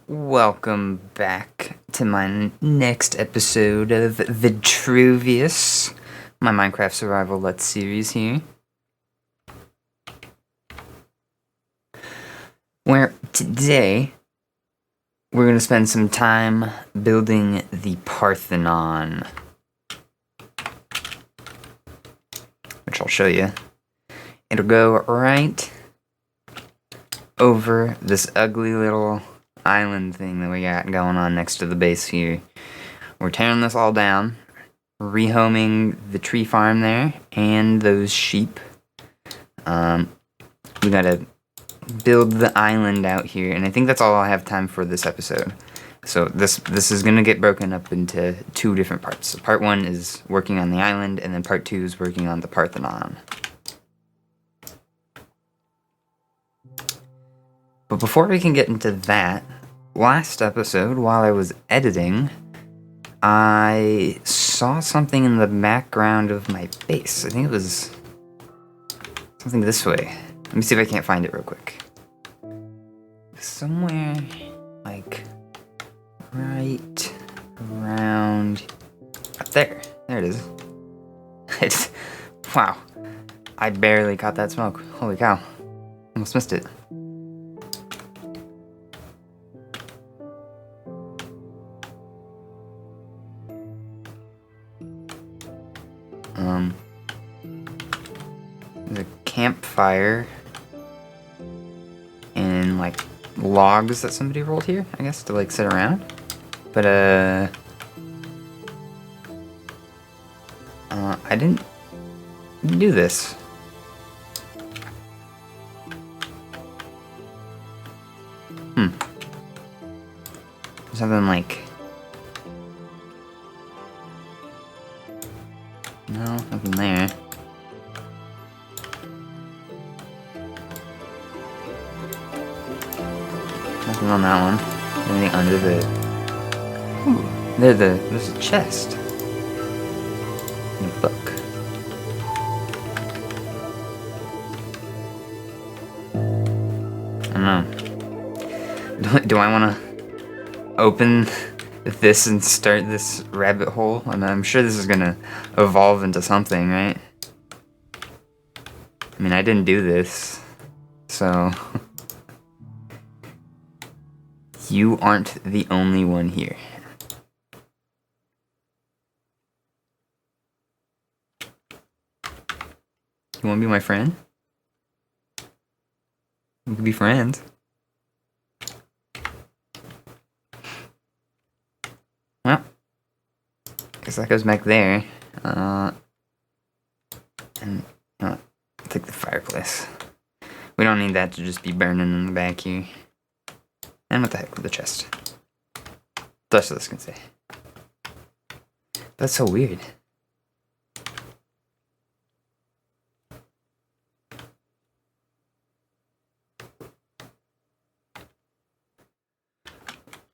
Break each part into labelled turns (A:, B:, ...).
A: Welcome back to my next episode of Vitruvius, my Minecraft Survival Let's series here. Where today, we're going to spend some time building the Parthenon. Which I'll show you. It'll go right over this ugly little island thing that we got going on next to the base here. We're tearing this all down, rehoming the tree farm there and those sheep. We gotta build the island out here, and I think that's all I'll have time for this episode. So this is gonna get broken up into two different parts. So part one is working on the island, and then part two is working on the Parthenon. But before we can get into that, last episode, while I was editing, I saw something in the background of my base. I think it was something this way. Let me see if I can't find it real quick. Somewhere, like, right around up there. There it is. Wow. I barely caught that smoke. Holy cow. Almost missed it. There's a campfire and like logs that somebody rolled here, I guess, to like sit around. But I didn't do this. Something like, no, nothing there. Nothing on that one. Anything under the... Ooh, there's a chest. And a book. I don't know. Do I want to open this and start this rabbit hole? I'm sure this is gonna evolve into something, right? I mean, I didn't do this, so... You aren't the only one here. You wanna be my friend? We could be friends. Well, guess that goes back there. And you know what? I'll take the fireplace. We don't need that to just be burning in the back here. And what the heck with the chest? That's what this can say. That's so weird.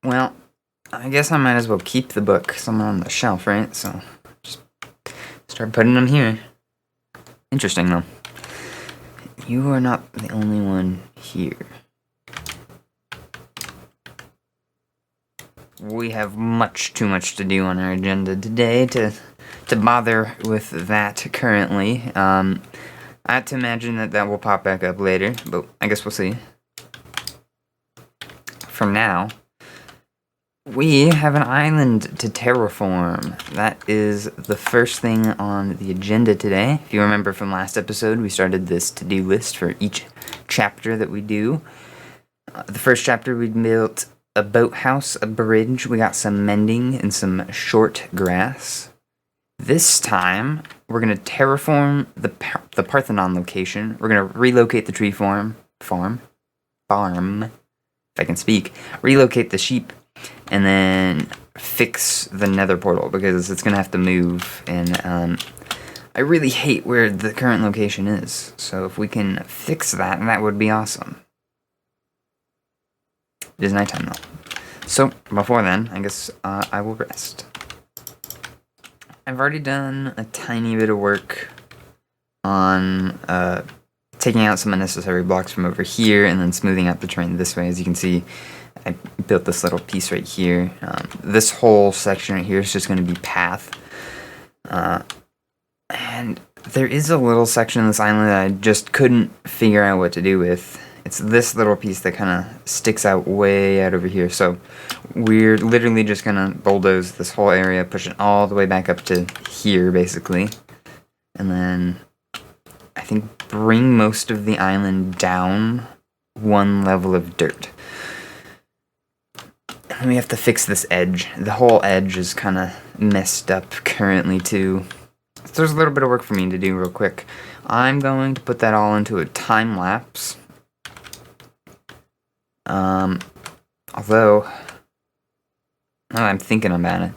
A: Well, I guess I might as well keep the book somewhere on the shelf, right? So, just start putting them here. Interesting, though. You are not the only one here. We have much too much to do on our agenda today to bother with that currently. I have to imagine that will pop back up later, but I guess we'll see. For now, we have an island to terraform. That is the first thing on the agenda today. If you remember from last episode, we started this to-do list for each chapter that we do. The first chapter we built a boathouse, a bridge, we got some mending and some short grass. This time, we're going to terraform the Parthenon location. We're going to relocate the tree farm, if I can speak, relocate the sheep, and then fix the nether portal, because it's going to have to move, and I really hate where the current location is, so if we can fix that, that would be awesome. It is nighttime though. So, before then, I guess I will rest. I've already done a tiny bit of work on taking out some unnecessary blocks from over here and then smoothing out the terrain this way. As you can see, I built this little piece right here. This whole section right here is just going to be path. And there is a little section of this island that I just couldn't figure out what to do with. It's this little piece that kind of sticks out way out over here. So we're literally just going to bulldoze this whole area, push it all the way back up to here, basically. And then I think bring most of the island down one level of dirt. And we have to fix this edge. The whole edge is kind of messed up currently, too. So there's a little bit of work for me to do real quick. I'm going to put that all into a time lapse. Although, now I'm thinking about it,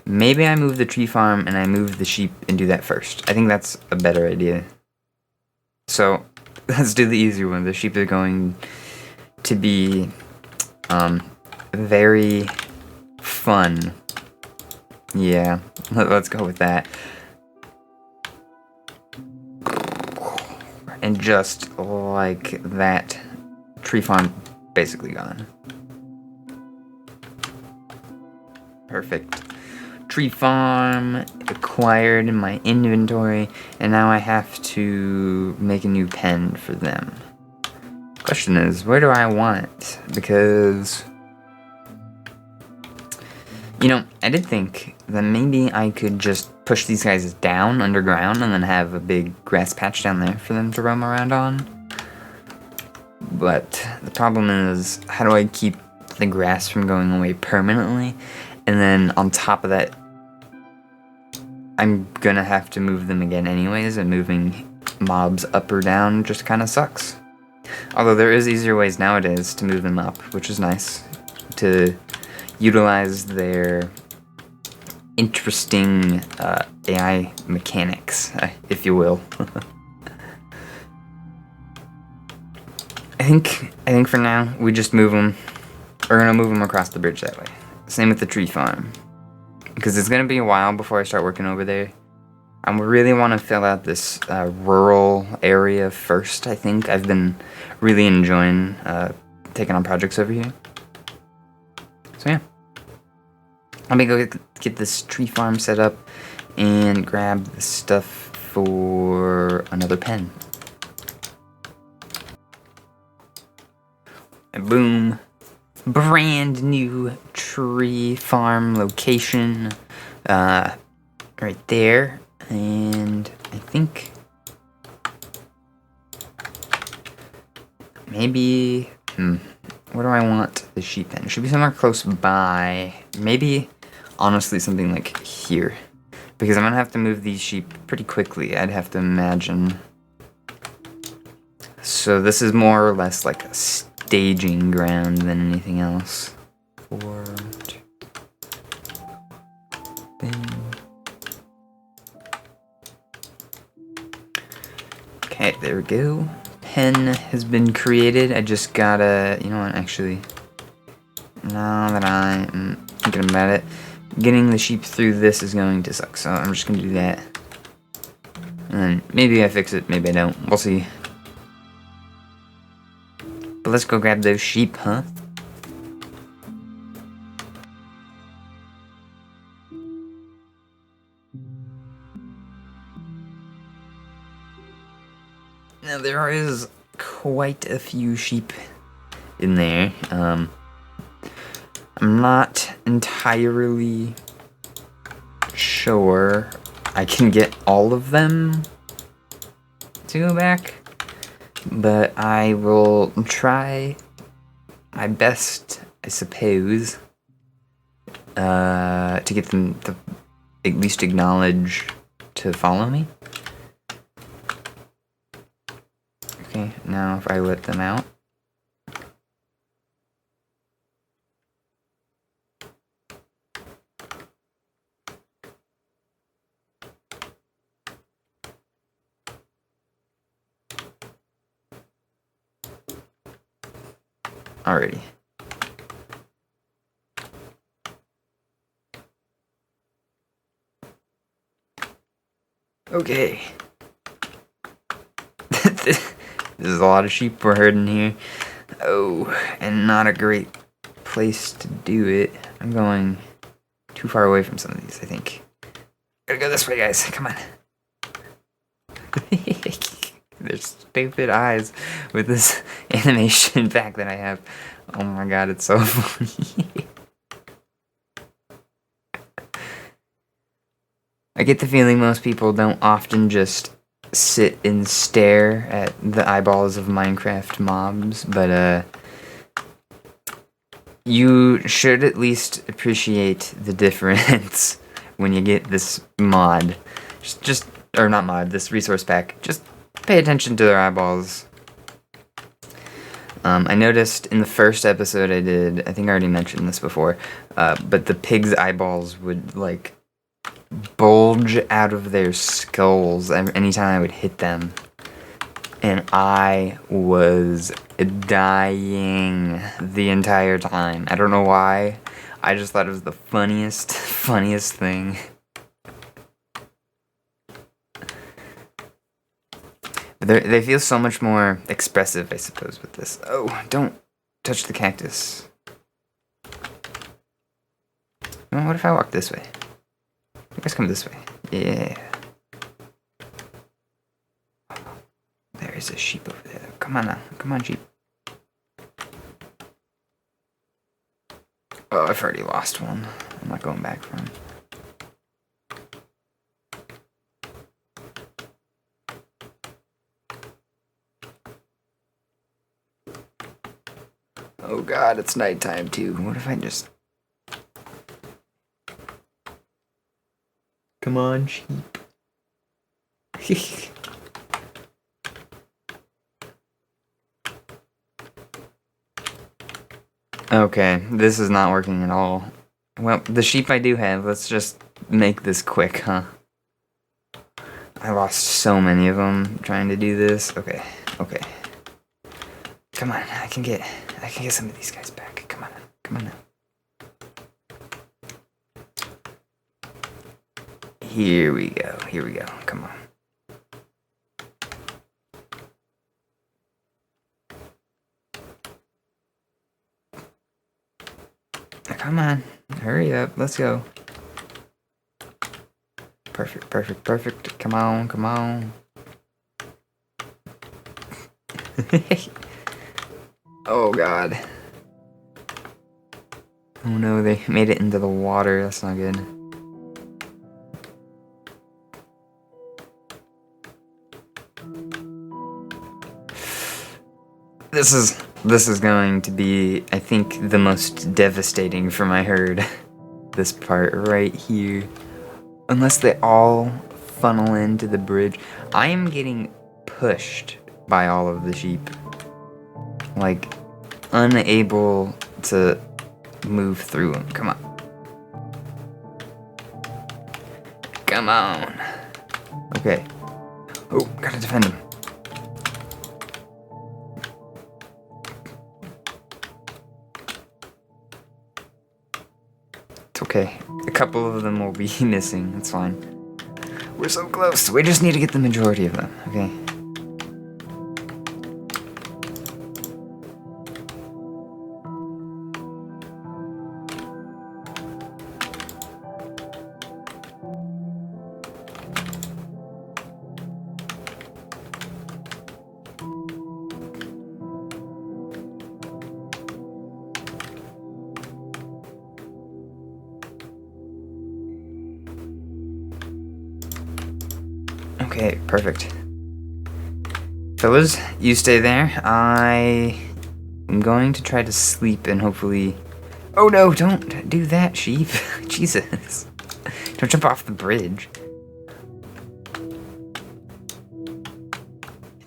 A: maybe I move the tree farm and I move the sheep and do that first. I think that's a better idea. So, let's do the easier one. The sheep are going to be very fun. Yeah, let's go with that. And just like that, tree farm basically gone. Perfect. Tree farm acquired in my inventory, and now I have to make a new pen for them. Question is, where do I want it? Because, you know, I did think that maybe I could just push these guys down underground and then have a big grass patch down there for them to roam around on. But the problem is, how do I keep the grass from going away permanently? And then on top of that, I'm gonna have to move them again anyways, and moving mobs up or down just kind of sucks. Although there is easier ways nowadays to move them up, which is nice, to utilize their interesting AI mechanics, if you will. I think for now we just move them. We're gonna move them across the bridge that way. Same with the tree farm, because it's gonna be a while before I start working over there. I really want to fill out this rural area first. I think I've been really enjoying taking on projects over here. So yeah, let me go get this tree farm set up and grab the stuff for another pen. And boom, brand new tree farm location right there. And I think maybe, where do I want the sheep pen? It should be somewhere close by. Maybe, honestly, something like here. Because I'm going to have to move these sheep pretty quickly, I'd have to imagine. So this is more or less like a staging ground than anything else. Okay, there we go. Pen has been created. I just gotta, you know what, actually, now that I'm thinking about it, getting the sheep through this is going to suck, so I'm just gonna do that. And then maybe I fix it, maybe I don't. We'll see. But let's go grab those sheep, huh? Now there is quite a few sheep in there. I'm not entirely sure I can get all of them to go back, but I will try my best, I suppose, to get them to at least acknowledge to follow me. Okay, now if I let them out. Alrighty. Okay. This is a lot of sheep we're herding here. Oh, and not a great place to do it. I'm going too far away from some of these, I think. Gotta go this way, guys. Come on. Their stupid eyes with this animation pack that I have. Oh my god, it's so funny. I get the feeling most people don't often just sit and stare at the eyeballs of Minecraft mobs, but you should at least appreciate the difference when you get this mod. Or not mod, this resource pack. Just pay attention to their eyeballs. I noticed in the first episode I did, I think I already mentioned this before, but the pig's eyeballs would, like, bulge out of their skulls anytime I would hit them. And I was dying the entire time. I don't know why. I just thought it was the funniest thing. But they feel so much more expressive, I suppose, with this. Oh, don't touch the cactus. Well, what if I walk this way? You guys come this way. Yeah. There is a sheep over there. Come on now. Come on, sheep. Oh, I've already lost one. I'm not going back for him. Oh god, it's nighttime too. What if I just... Come on, sheep. Okay, this is not working at all. Well, the sheep I do have, let's just make this quick, huh? I lost so many of them trying to do this. Okay, okay. Come on, I can get some of these guys back. Come on, come on now. Here we go, come on. Come on, hurry up, let's go. Perfect, perfect, perfect. Come on, come on. Oh god. Oh no, they made it into the water, that's not good. This is going to be, I think, the most devastating for my herd. This part right here. Unless they all funnel into the bridge. I am getting pushed by all of the sheep. Like, unable to move through them. Come on. Come on. Okay. Oh, gotta defend him. It's okay. A couple of them will be missing. It's fine. We're so close. We just need to get the majority of them. Okay. Okay, perfect. Fellas, you stay there. I am going to try to sleep and hopefully... Oh no, don't do that, sheep. Jesus. Don't jump off the bridge.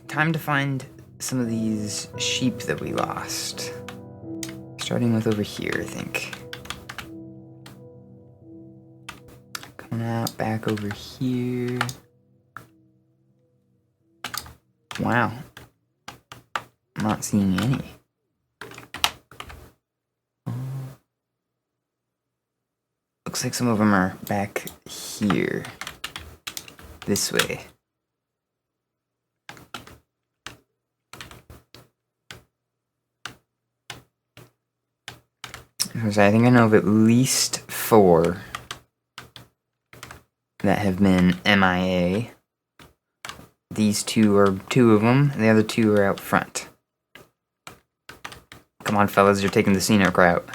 A: Time to find some of these sheep that we lost. Starting with over here, I think. Coming out back over here. Wow. I'm not seeing any. Looks like some of them are back here. This way. So I think I know of at least 4 that have been MIA. These 2 are 2 of them, and the other 2 are out front. Come on, fellas, you're taking the scenic route.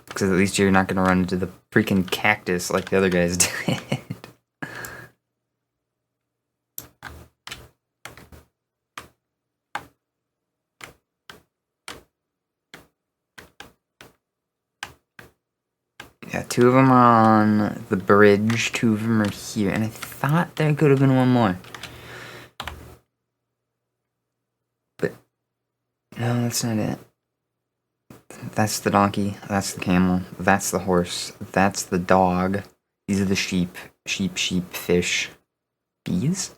A: Because at least you're not going to run into the freaking cactus like the other guys did. Yeah, 2 of them are on the bridge, 2 of them are here, and I thought there could have been 1 more. But, no, that's not it. That's the donkey, that's the camel, that's the horse, that's the dog. These are the sheep, fish, bees.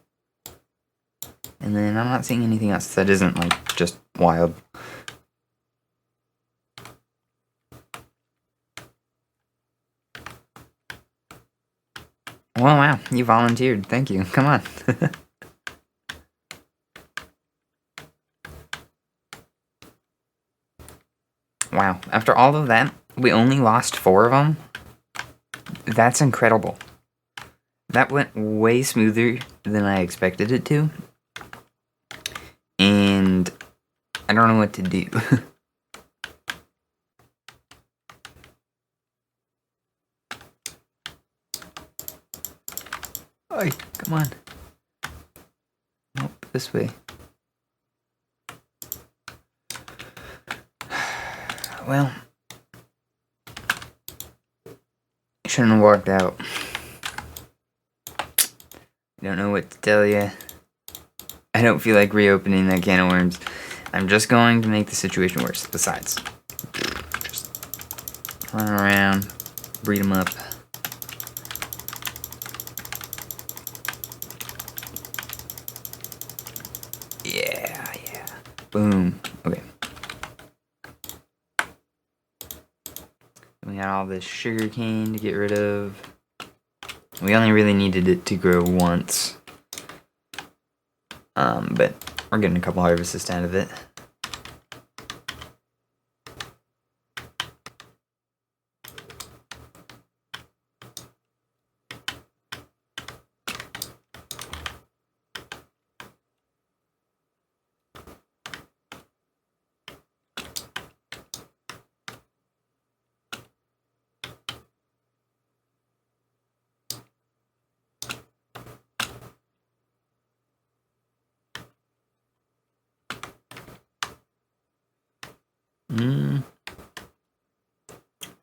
A: And then I'm not seeing anything else that isn't, like, just wild. Oh, wow, you volunteered. Thank you. Come on. Wow, after all of that, we only lost 4 of them? That's incredible. That went way smoother than I expected it to. And I don't know what to do. Oi, come on. Nope, this way. Well, shouldn't have walked out. Don't know what to tell you. I don't feel like reopening that can of worms. I'm just going to make the situation worse. Besides, just run around, breed them up. Yeah. Boom. Okay. We got all this sugar cane to get rid of. We only really needed it to grow once. But we're getting a couple harvests out of it.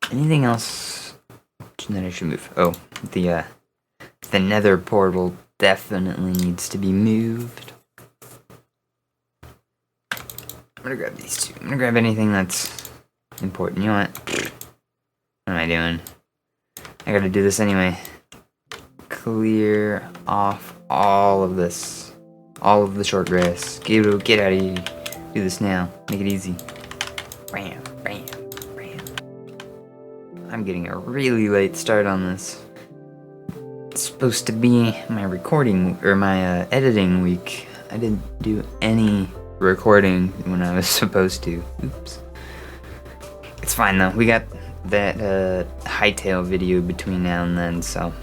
A: Anything else that I should move? Oh, the nether portal definitely needs to be moved. I'm gonna grab these 2. I'm gonna grab anything that's important. You know what? What am I doing? I gotta do this anyway. Clear off all of this. All of the short grass. Get out of here. Do this now. Make it easy. Bam, bam, bam. I'm getting a really late start on this. It's supposed to be my recording, or my editing week. I didn't do any recording when I was supposed to. Oops. It's fine though. We got that hightail video between now and then, so.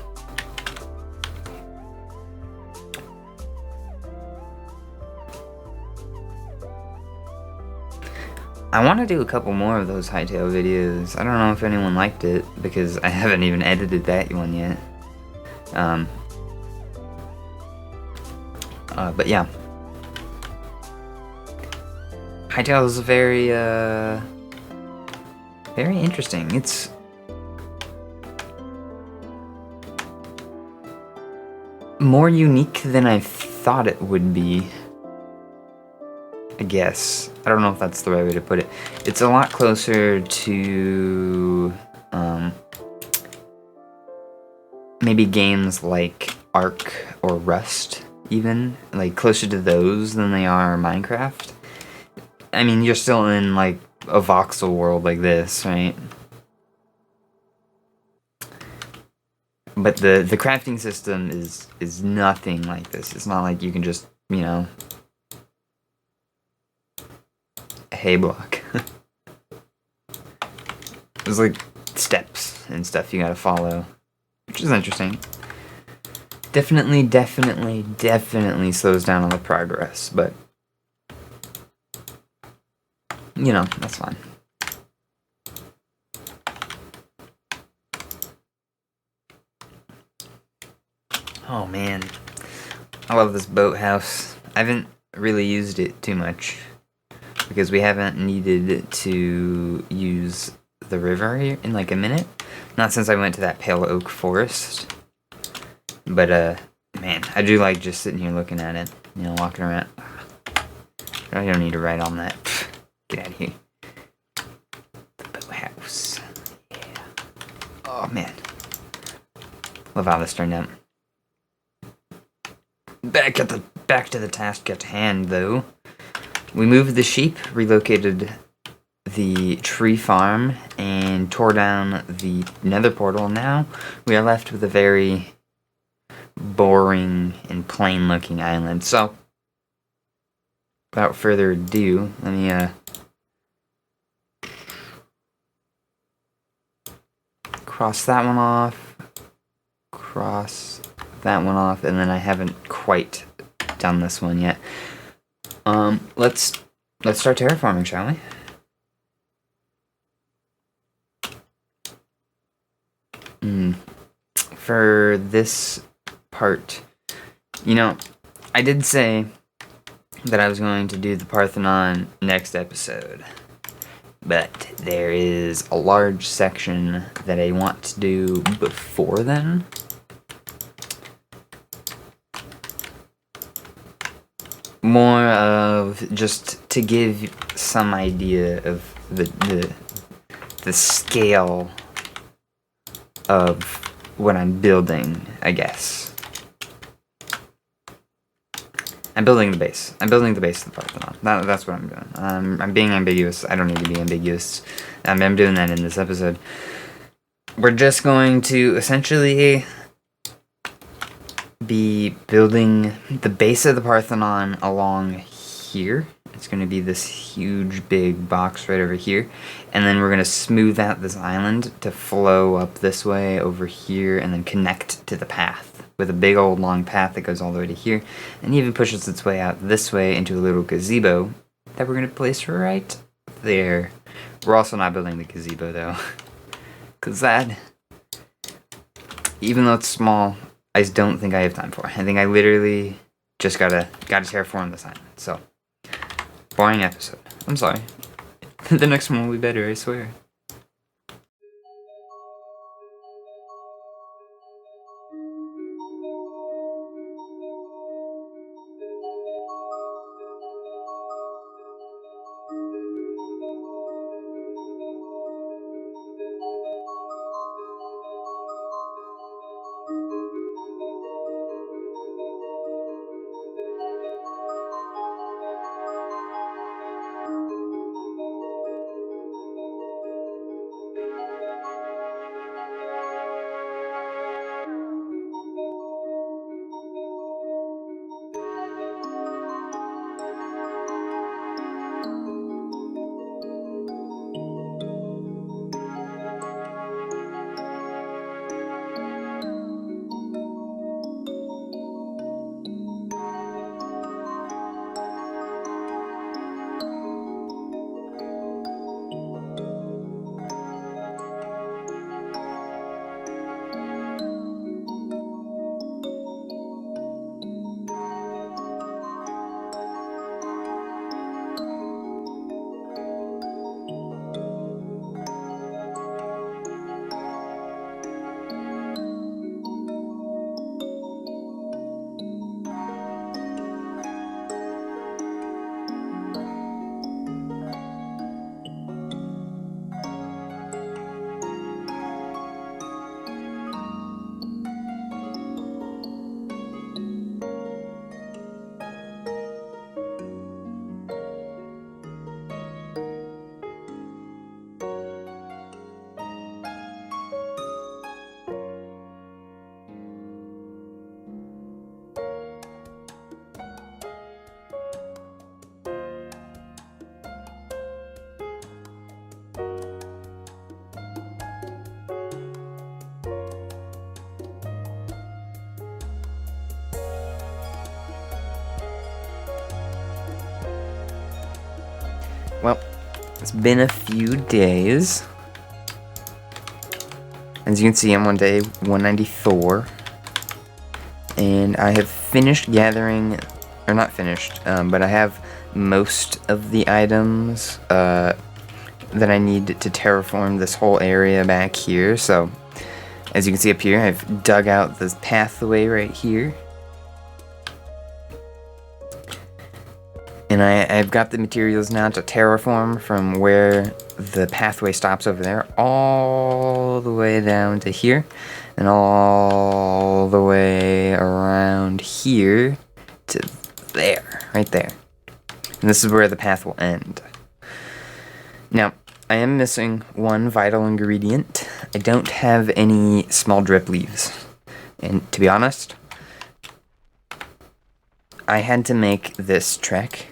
A: I want to do a couple more of those hightail videos. I don't know if anyone liked it, because I haven't even edited that one yet. But yeah. Hightail is very interesting. It's more unique than I thought it would be, I guess. I don't know if that's the right way to put it. It's a lot closer to maybe games like Ark or Rust, even. Like, closer to those than they are Minecraft. I mean, you're still in, like, a voxel world like this, right? But the crafting system is nothing like this. It's not like you can just, you know, a hay block. There's like steps and stuff you gotta follow, which is interesting. Definitely slows down on the progress, but you know, that's fine. Oh man, I love this boathouse. I haven't really used it too much because we haven't needed to use the river here in like a minute. Not since I went to that pale oak forest. But man, I do like just sitting here looking at it, you know, walking around. I don't need to write on that. Get out of here. The boathouse. Yeah. Oh man. Love how this turned out. Back to the task at hand, though. We moved the sheep, relocated the tree farm, and tore down the nether portal. Now we are left with a very boring and plain looking island. So without further ado, let me cross that one off, cross that one off, and then I haven't quite done this one yet. Let's start terraforming, shall we? For this part, you know, I did say that I was going to do the Parthenon next episode, but there is a large section that I want to do before then. More of just to give some idea of the scale of what I'm building, I guess. I'm building the base. I'm building the base of the Parthenon. That's what I'm doing. I'm being ambiguous. I don't need to be ambiguous. I'm doing that in this episode. We're just going to essentially be building the base of the Parthenon along here. It's going to be this huge big box right over here, and then we're going to smooth out this island to flow up this way over here and then connect to the path with a big old long path that goes all the way to here and even pushes its way out this way into a little gazebo that we're going to place right there. We're also not building the gazebo though, because that, even though it's small, I just don't think I have time for. I think I literally just gotta terraform this island. So, boring episode. I'm sorry. The next one will be better, I swear. Well, it's been a few days. As you can see, I'm on day 194. And I have finished gathering, or not finished, but I have most of the items that I need to terraform this whole area back here. So, as you can see up here, I've dug out this pathway right here. And I've got the materials now to terraform from where the pathway stops over there all the way down to here. And all the way around here to there, right there. And this is where the path will end. Now, I am missing one vital ingredient. I don't have any small drip leaves. And to be honest, I had to make this trek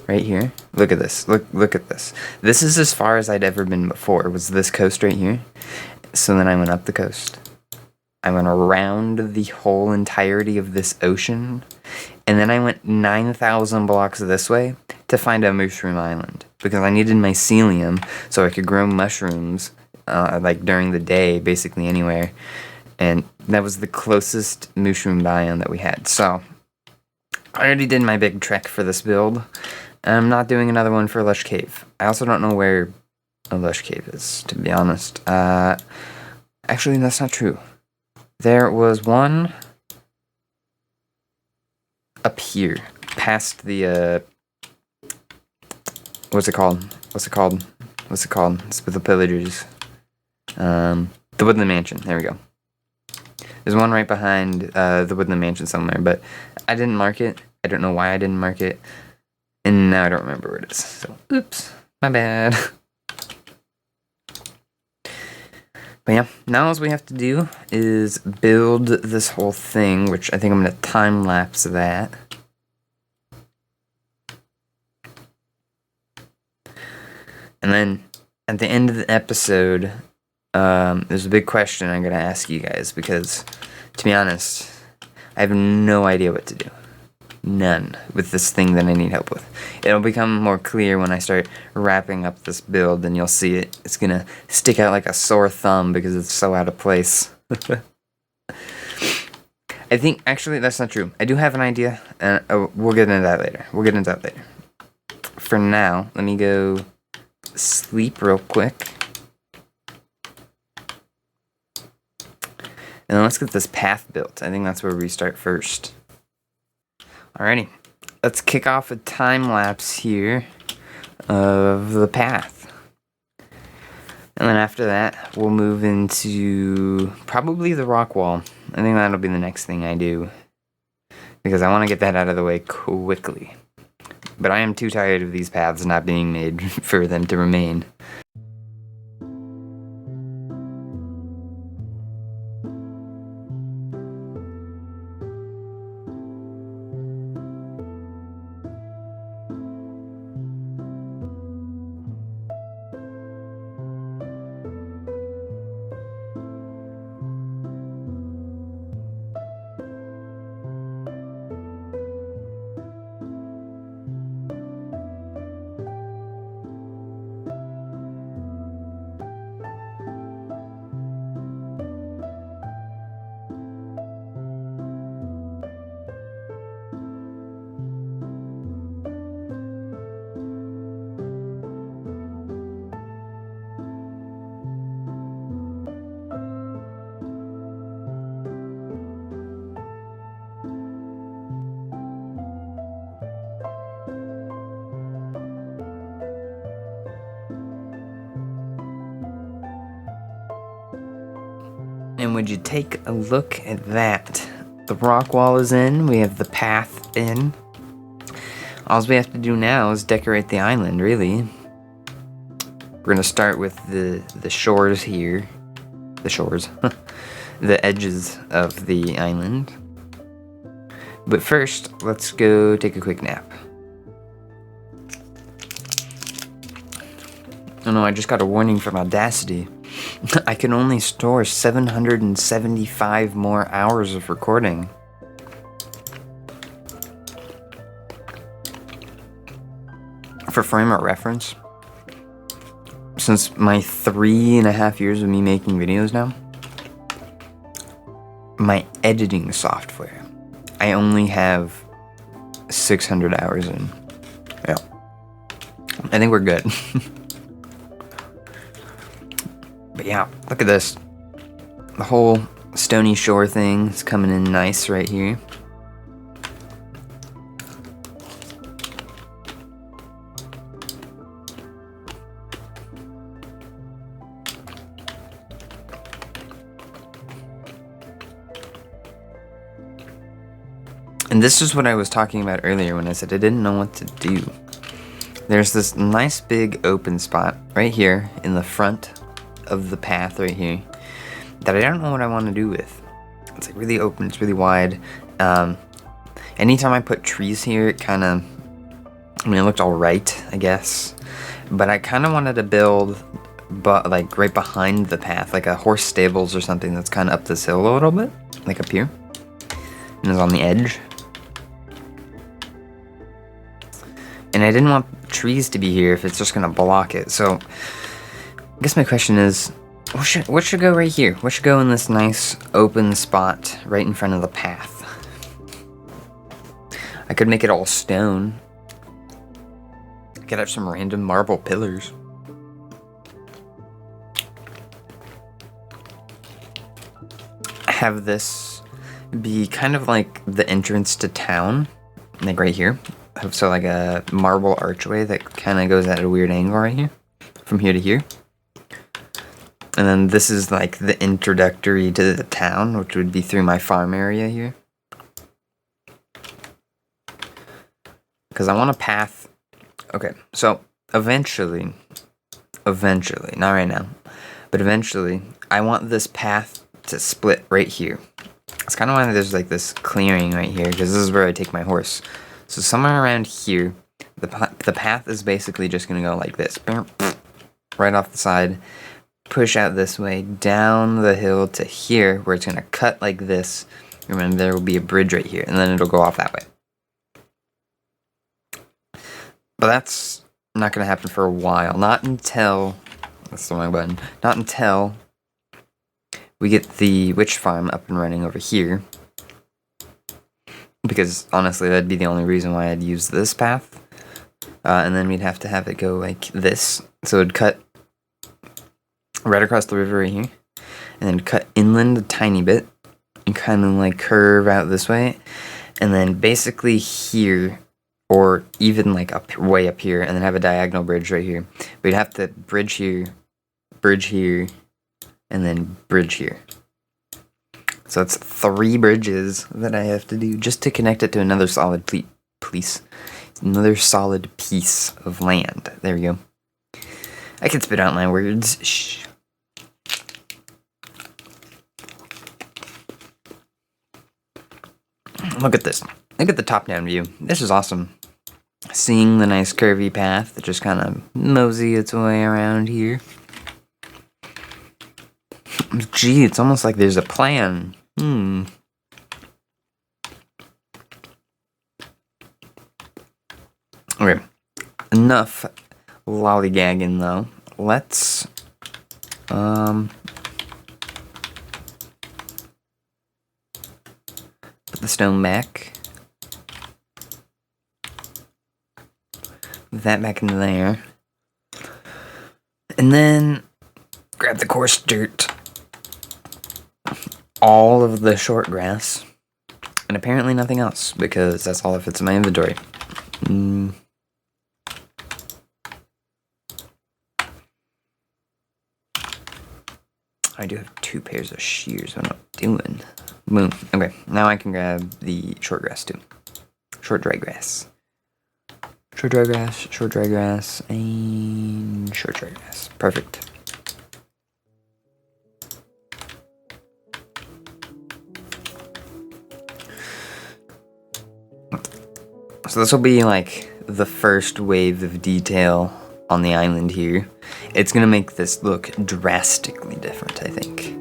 A: right here. Look at this. Look at this. This is as far as I'd ever been before, was this coast right here. So then I went up the coast. I went around the whole entirety of this ocean, and then I went 9,000 blocks this way to find a mushroom island, because I needed mycelium so I could grow mushrooms, like during the day, basically anywhere, and that was the closest mushroom biome that we had. So, I already did my big trek for this build, and I'm not doing another one for Lush Cave. I also don't know where a Lush Cave is, to be honest. Actually, that's not true. There was one up here, past the, what's it called? It's with the pillagers. The Woodland Mansion, there we go. There's one right behind the Woodland Mansion somewhere, but I didn't mark it. I don't know why I didn't mark it, and now I don't remember where it is. So, oops, my bad. But yeah, now all we have to do is build this whole thing, which I think I'm going to time-lapse that. And then, at the end of the episode, there's a big question I'm going to ask you guys, because, to be honest, I have no idea what to do. None with this thing that I need help with. It'll become more clear when I start wrapping up this build, and you'll see it. It's gonna stick out like a sore thumb because it's so out of place. I think, actually, that's not true. I do have an idea, and we'll get into that later. For now, let me go sleep real quick. And then let's get this path built. I think that's where we start first. Alrighty, let's kick off a time lapse here of the path. And then after that, we'll move into probably the rock wall. I think that'll be the next thing I do, because I want to get that out of the way quickly. But I am too tired of these paths not being made for them to remain. And would you take a look at that? The rock wall is in, we have the path in. All we have to do now is decorate the island, really. We're gonna start with the shores here. The shores. The edges of the island. But first, let's go take a quick nap. Oh no, I just got a warning from Audacity. I can only store 775 more hours of recording. For frame of reference, since my 3.5 years of me making videos now, my editing software, I only have 600 hours in. Yeah. I think we're good. But yeah, look at this. The whole Stony Shore thing is coming in nice right here. And this is what I was talking about earlier when I said I didn't know what to do. There's this nice big open spot right here in the front of the path right here that I don't know what I want to do with. It's like really open, it's really wide. Anytime I put trees here, it kind of, I mean, it looked alright, I guess. But I kind of wanted to build, but like right behind the path, like a horse stables or something that's kind of up this hill a little bit, like up here. And it's on the edge. And I didn't want trees to be here if it's just gonna block it. So I guess my question is, what should go right here? What should go in this nice open spot right in front of the path? I could make it all stone. I could have some random marble pillars. Have this be kind of like the entrance to town, like right here. So like a marble archway that kind of goes at a weird angle right here, from here to here. And then this is like the introductory to the town, which would be through my farm area here. Because I want a path. Okay, so eventually, not right now, but eventually, I want this path to split right here. It's kind of why there's like this clearing right here, because this is where I take my horse. So somewhere around here, the path is basically just going to go like this. Right off the side, push out this way, down the hill to here, where it's going to cut like this. Remember, there will be a bridge right here, and then it'll go off that way. But that's not going to happen for a while. Not until... That's the wrong button. Not until we get the witch farm up and running over here. Because, honestly, that'd be the only reason why I'd use this path. And then we'd have to have it go like this. So it'd cut right across the river right here. And then cut inland a tiny bit. And kind of like curve out this way. And then basically here... Or even like way up here, and then have a diagonal bridge right here. We'd have to bridge here, and then bridge here. So that's 3 bridges that I have to do just to connect it to another solid another solid piece of land. There we go. I can spit out my words. Shh. Look at this. Look at the top-down view. This is awesome. Seeing the nice curvy path that just kind of mosey its way around here. Gee, it's almost like there's a plan. Okay. Enough lollygagging, though. Let's... put the stone back. That back into there. And then grab the coarse dirt. All of the short grass. And apparently nothing else, because that's all that fits in my inventory. I do have 2 pairs of shears. What am I doing? Boom. Okay, now I can grab the short grass too. Short dry grass. Short dry grass, and short dry grass. Perfect. So this will be like the first wave of detail on the island here. It's gonna make this look drastically different, I think.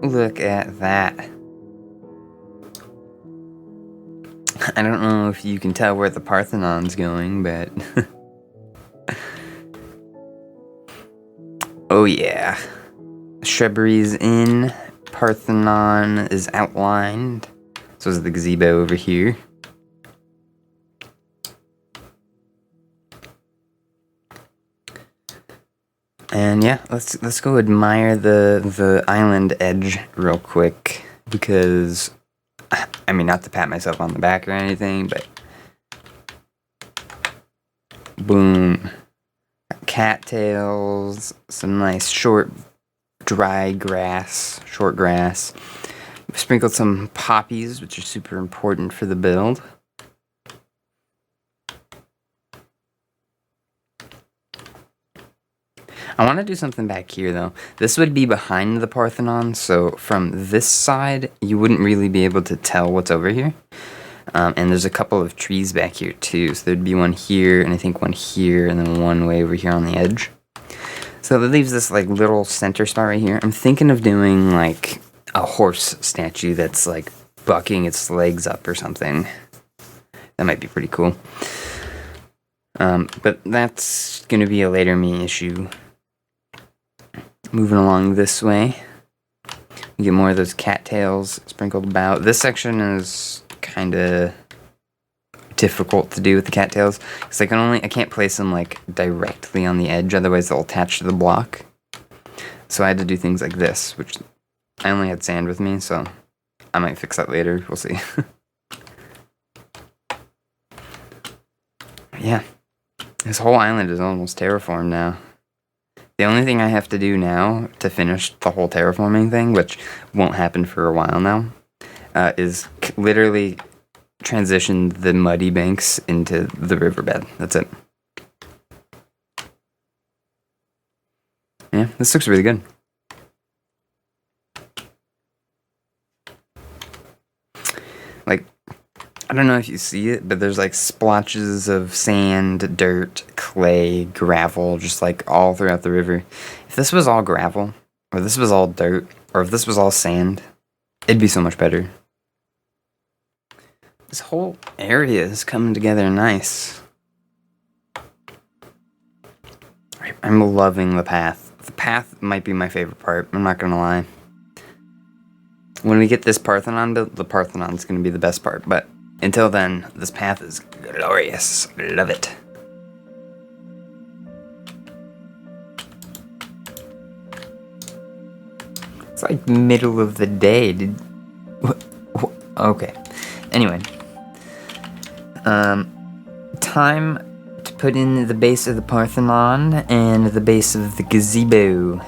A: look at that. I don't know if you can tell where the Parthenon's going, but... oh yeah. Shrubbery's in. Parthenon is outlined. So is the gazebo over here. And yeah, let's go admire the island edge real quick, because I mean, not to pat myself on the back or anything, but boom, cattails, some nice short dry grass, short grass. We've sprinkled some poppies, which are super important for the build. I want to do something back here, though. This would be behind the Parthenon, so from this side, you wouldn't really be able to tell what's over here. And there's a couple of trees back here, too. So there'd be one here, and I think one here, and then one way over here on the edge. So that leaves this, like, little center spot right here. I'm thinking of doing, like, a horse statue that's, like, bucking its legs up or something. That might be pretty cool. But that's going to be a later me issue. Moving along this way, we get more of those cattails sprinkled about. This section is kind of difficult to do with the cattails, because I can't place them like directly on the edge, otherwise they'll attach to the block. So I had to do things like this, which I only had sand with me, so I might fix that later. We'll see. Yeah, this whole island is almost terraformed now. The only thing I have to do now to finish the whole terraforming thing, which won't happen for a while now, is literally transition the muddy banks into the riverbed. That's it. Yeah, this looks really good. Like, I don't know if you see it, but there's like splotches of sand, dirt, clay, gravel, just like all throughout the river. If this was all gravel, or this was all dirt, or if this was all sand, it'd be so much better. This whole area is coming together nice. I'm loving the path. The path might be my favorite part, I'm not gonna lie. When we get this Parthenon built, the Parthenon's gonna be the best part, but until then, this path is glorious. Love it. It's like middle of the day. Okay. Anyway. Time to put in the base of the Parthenon and the base of the gazebo.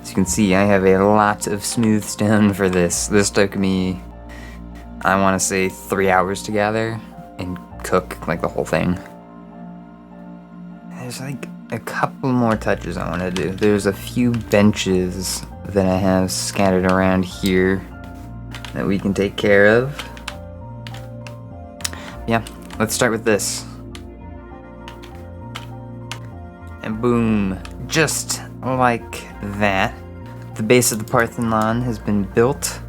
A: As you can see, I have a lot of smooth stone for this. This took me, I want to say, 3 hours to gather and cook like the whole thing. There's like a couple more touches I want to do. There's a few benches that I have scattered around here that we can take care of. Yeah, let's start with this. And boom, just like that, the base of the Parthenon has been built.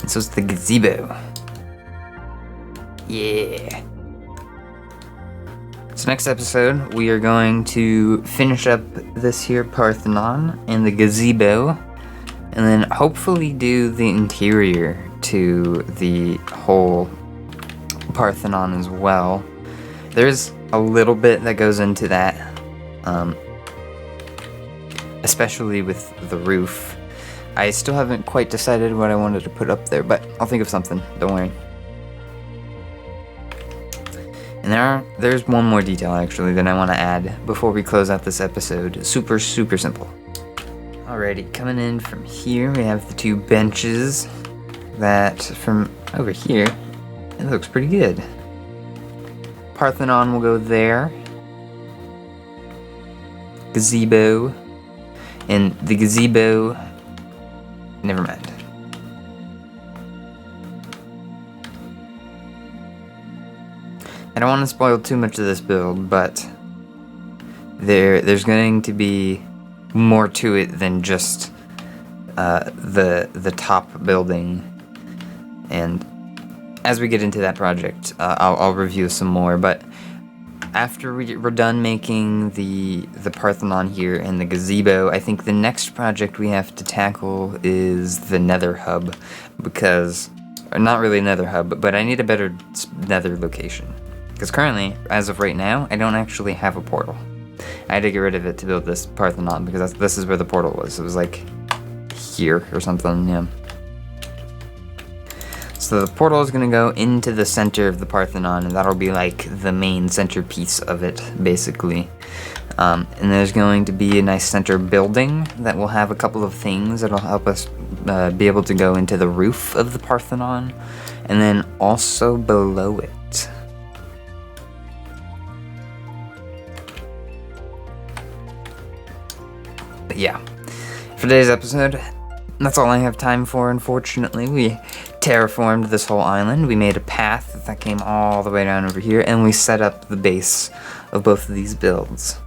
A: And so is the gazebo. Yeah. So next episode, we are going to finish up this here Parthenon and the gazebo, and then hopefully do the interior to the whole Parthenon as well. There's a little bit that goes into that, especially with the roof. I still haven't quite decided what I wanted to put up there, but I'll think of something, don't worry. And there's one more detail actually that I want to add before we close out this episode. Super simple. Alrighty, coming in from here, we have the two benches that from over here, it looks pretty good. Parthenon will go there. Gazebo. And the gazebo, never mind. I don't want to spoil too much of this build, but there's going to be more to it than just the top building. And as we get into that project, I'll review some more. But after we're done making the Parthenon here and the gazebo, I think the next project we have to tackle is the Nether hub, because, or not really Nether hub, but I need a better Nether location. Because currently, as of right now, I don't actually have a portal. I had to get rid of it to build this Parthenon, because this is where the portal was. It was like here or something, yeah. So the portal is going to go into the center of the Parthenon, and that'll be like the main centerpiece of it, basically. And there's going to be a nice center building that will have a couple of things that'll help us be able to go into the roof of the Parthenon, and then also below it. But yeah, for today's episode, that's all I have time for, unfortunately. We terraformed this whole island. We made a path that came all the way down over here, and we set up the base of both of these builds.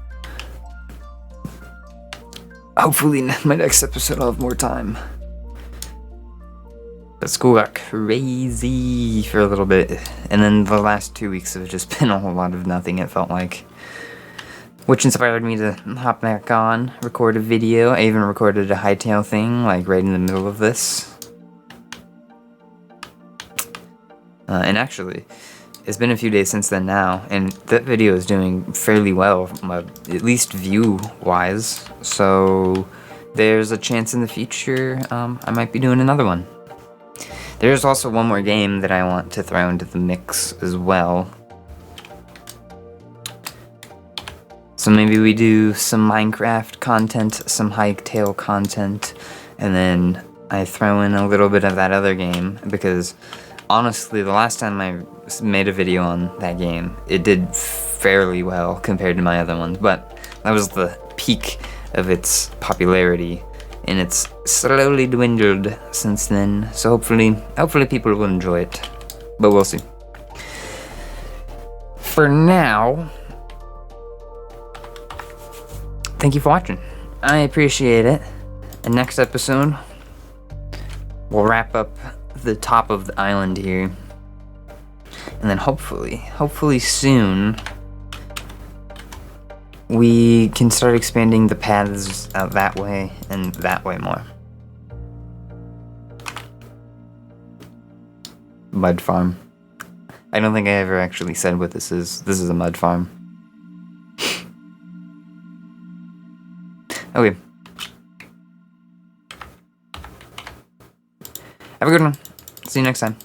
A: Hopefully, in my next episode, I'll have more time. But school got crazy for a little bit, and then the last 2 weeks have just been a whole lot of nothing, it felt like. Which inspired me to hop back on, record a video. I even recorded a hightail thing, like right in the middle of this. And actually, it's been a few days since then now, and that video is doing fairly well, at least view-wise. So there's a chance in the future I might be doing another one. There's also one more game that I want to throw into the mix as well. So maybe we do some Minecraft content, some hightail content, and then I throw in a little bit of that other game, because honestly, the last time I made a video on that game, it did fairly well compared to my other ones, but that was the peak of its popularity, and it's slowly dwindled since then, so hopefully people will enjoy it, but we'll see. For now, thank you for watching. I appreciate it. And next episode, we'll wrap up the top of the island here. And then hopefully soon, we can start expanding the paths out that way and that way more. Mud farm. I don't think I ever actually said what this is. This is a mud farm. Okay. Have a good one. See you next time.